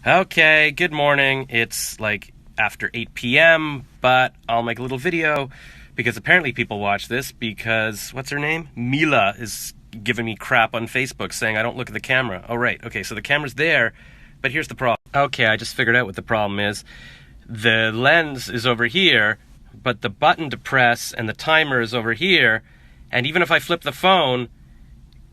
Okay, good morning. It's like after 8 p.m., but I'll make a little video because apparently people watch this because, what's her name? Mila is giving me crap on Facebook saying I don't look at the camera. Oh, right. Okay, so the camera's there, but here's the problem. Okay, I just figured out what the problem is. The lens is over here, but the button to press and the timer is over here, and even if I flip the phone,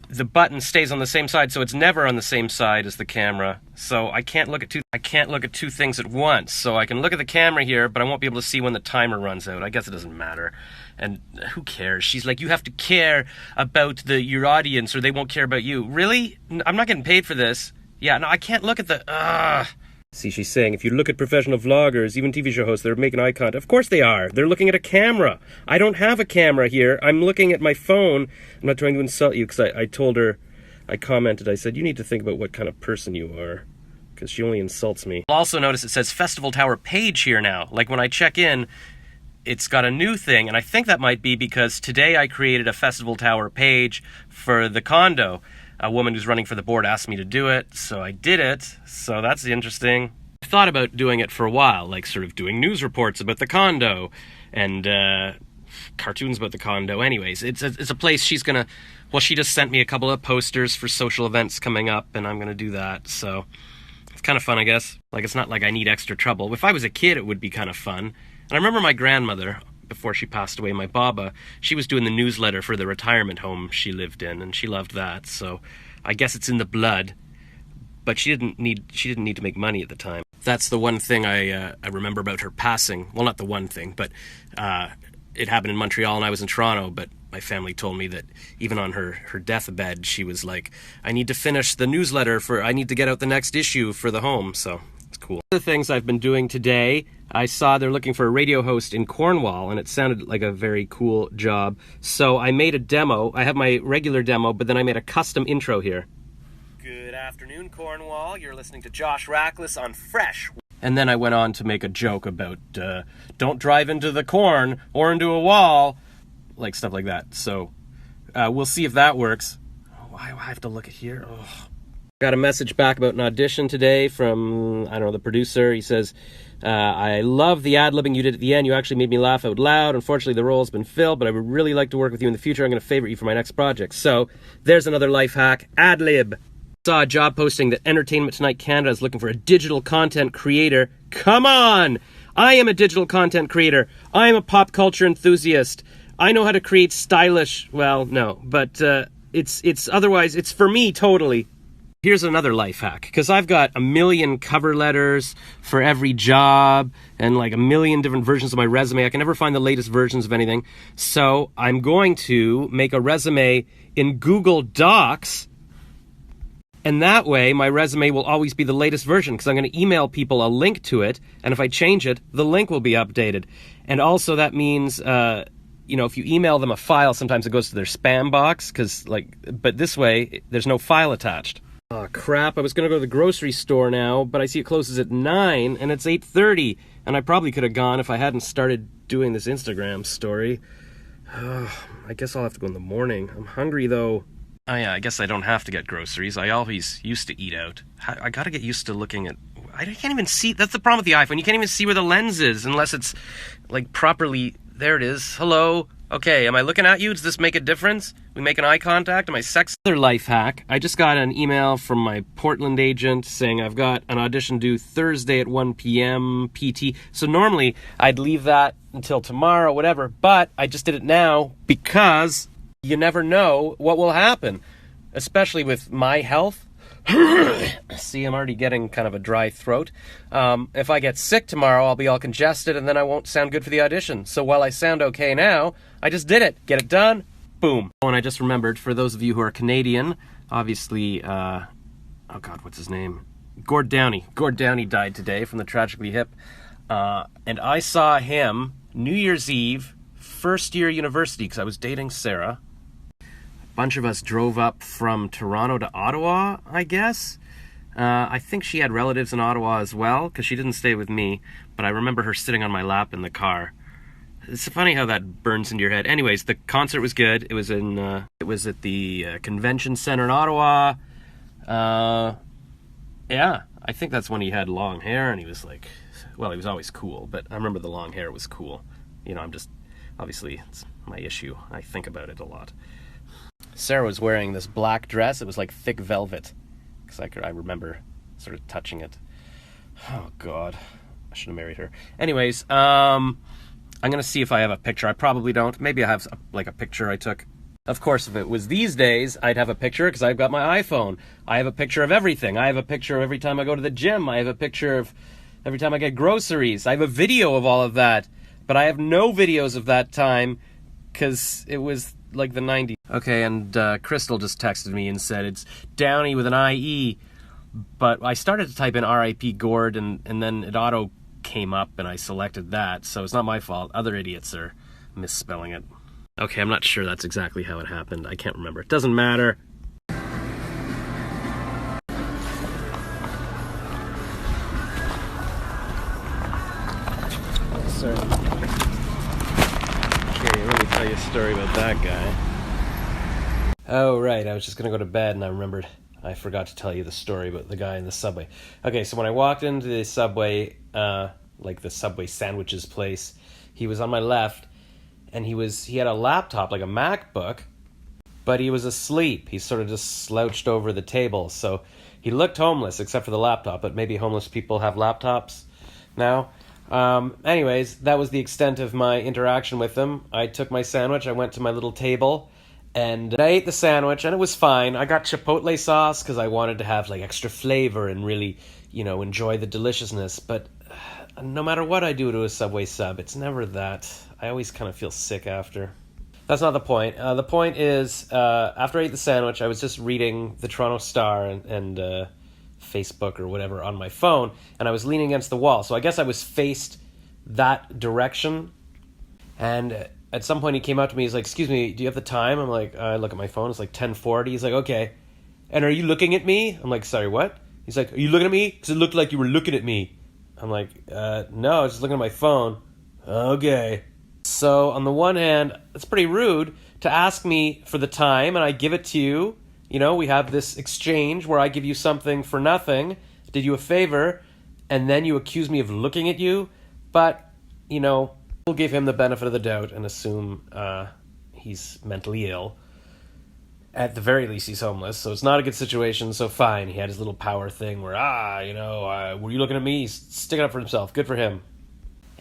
the button stays on the same side, so it's never on the same side as the camera. So I can't look at two things at once. So I can look at the camera here, but I won't be able to see when the timer runs out. I guess it doesn't matter. And who cares? She's like, you have to care about your audience or they won't care about you. Really? I'm not getting paid for this. Yeah, no, I can't look at the... See, she's saying, if you look at professional vloggers, even TV show hosts, they're making eye contact. Of course they are. They're looking at a camera. I don't have a camera here. I'm looking at my phone. I'm not trying to insult you because I told her, I commented, I said, you need to think about what kind of person you are because she only insults me. I'll also notice it says Festival Tower page here now. Like when I check in, it's got a new thing, and I think that might be because today I created a Festival Tower page for the condo. A woman who's running for the board asked me to do it, so I did it. So that's interesting. I thought about doing it for a while, like sort of doing news reports about the condo and cartoons about the condo. Anyways, it's a place she's gonna... Well, she just sent me a couple of posters for social events coming up, and I'm gonna do that. So it's kind of fun, I guess. Like, it's not like I need extra trouble. If I was a kid, it would be kind of fun. And I remember my grandmother, before she passed away, my Baba, she was doing the newsletter for the retirement home she lived in, and she loved that. So I guess it's in the blood. But she didn't need to make money at the time. That's the one thing I remember about her passing. Well, not the one thing, but it happened in Montreal and I was in Toronto. But my family told me that even on her deathbed, she was like, I need to finish the newsletter I need to get out the next issue for the home. So it's cool. Other things I've been doing today, I saw they're looking for a radio host in Cornwall, and it sounded like a very cool job. So I made a demo. I have my regular demo, but then I made a custom intro here. Good afternoon, Cornwall. You're listening to Josh Rackless on Fresh. And then I went on to make a joke about don't drive into the corn or into a wall, like stuff like that. So we'll see if that works. Why do I have to look at here? Oh. Got a message back about an audition today from, I don't know, the producer. He says, I love the ad-libbing you did at the end. You actually made me laugh out loud. Unfortunately, the role's been filled, but I would really like to work with you in the future. I'm going to favorite you for my next project. So there's another life hack, ad-lib. Saw a job posting that Entertainment Tonight Canada is looking for a digital content creator. Come on! I am a digital content creator. I am a pop culture enthusiast. I know how to create stylish, well, no, but it's otherwise, it's for me totally. Here's another life hack, because I've got a million cover letters for every job and like a million different versions of my resume. I can never find the latest versions of anything. So I'm going to make a resume in Google Docs, and that way my resume will always be the latest version because I'm going to email people a link to it, and if I change it, the link will be updated. And also that means... if you email them a file, sometimes it goes to their spam box, but this way, there's no file attached. Oh, crap, I was going to go to the grocery store now, but I see it closes at 9, and it's 8:30, and I probably could have gone if I hadn't started doing this Instagram story. I guess I'll have to go in the morning. I'm hungry, though. Oh, yeah, I guess I don't have to get groceries. I always used to eat out. I gotta get used to looking at... I can't even see... That's the problem with the iPhone. You can't even see where the lens is unless it's, like, properly... There it is. Hello. Okay, am I looking at you? Does this make a difference? We make an eye contact? Am I sexy? Another life hack. I just got an email from my Portland agent saying I've got an audition due Thursday at 1 p.m. PT. So normally I'd leave that until tomorrow, whatever, but I just did it now because you never know what will happen, especially with my health. See, I'm already getting kind of a dry throat. If I get sick tomorrow, I'll be all congested, and then I won't sound good for the audition. So while I sound okay now, I just did it. Get it done. Boom. Oh, and I just remembered, for those of you who are Canadian, obviously, oh God, what's his name? Gord Downie. Gord Downie died today from the Tragically Hip. And I saw him New Year's Eve, first year university, because I was dating Sarah. Bunch of us drove up from Toronto to Ottawa, I guess. I think she had relatives in Ottawa as well, because she didn't stay with me, but I remember her sitting on my lap in the car. It's funny how that burns into your head. Anyways, the concert was good. It was at the convention center in Ottawa. Yeah, I think that's when he had long hair and he was like, well, he was always cool, but I remember the long hair was cool. I'm just, obviously, it's my issue. I think about it a lot. Sarah was wearing this black dress. It was like thick velvet. Because I remember sort of touching it. Oh, God. I should have married her. Anyways, I'm going to see if I have a picture. I probably don't. Maybe I have a picture I took. Of course, if it was these days, I'd have a picture because I've got my iPhone. I have a picture of everything. I have a picture every time I go to the gym. I have a picture of every time I get groceries. I have a video of all of that. But I have no videos of that time because it was like the 90s. Okay, and Crystal just texted me and said it's Downey with an IE. But I started to type in R.I.P. Gord and then it auto came up and I selected that. So it's not my fault. Other idiots are misspelling it. Okay, I'm not sure that's exactly how it happened. I can't remember. It doesn't matter. Sorry. Okay, let me tell you a story about that guy. Oh, right. I was just going to go to bed and I remembered I forgot to tell you the story about the guy in the subway. Okay, so when I walked into the subway, like the Subway sandwiches place, he was on my left. And he had a laptop, like a MacBook, but he was asleep. He sort of just slouched over the table. So he looked homeless, except for the laptop, but maybe homeless people have laptops now. Anyways, that was the extent of my interaction with him. I took my sandwich, I went to my little table, and I ate the sandwich, and it was fine. I got chipotle sauce because I wanted to have like extra flavor and really, enjoy the deliciousness. But no matter what I do to a Subway sub, it's never that. I always kind of feel sick after. That's not the point. The point is, after I ate the sandwich, I was just reading the Toronto Star and Facebook or whatever on my phone, and I was leaning against the wall. So I guess I was faced that direction. And at some point he came up to me, he's like, excuse me, do you have the time? I'm like, I look at my phone, it's like 10:40. He's like, okay. And are you looking at me? I'm like, sorry, what? He's like, are you looking at me? Because it looked like you were looking at me. I'm like, no, I was just looking at my phone. Okay. So on the one hand, it's pretty rude to ask me for the time and I give it to you. We have this exchange where I give you something for nothing, did you a favor, and then you accuse me of looking at you. But, we'll give him the benefit of the doubt and assume he's mentally ill. At the very least, he's homeless, so it's not a good situation, so fine. He had his little power thing where, were you looking at me? He's sticking up for himself. Good for him.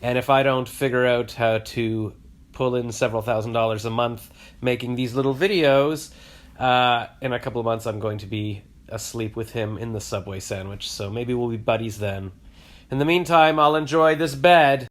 And if I don't figure out how to pull in several $1,000s a month making these little videos, in a couple of months I'm going to be asleep with him in the Subway sandwich, so maybe we'll be buddies then. In the meantime, I'll enjoy this bed.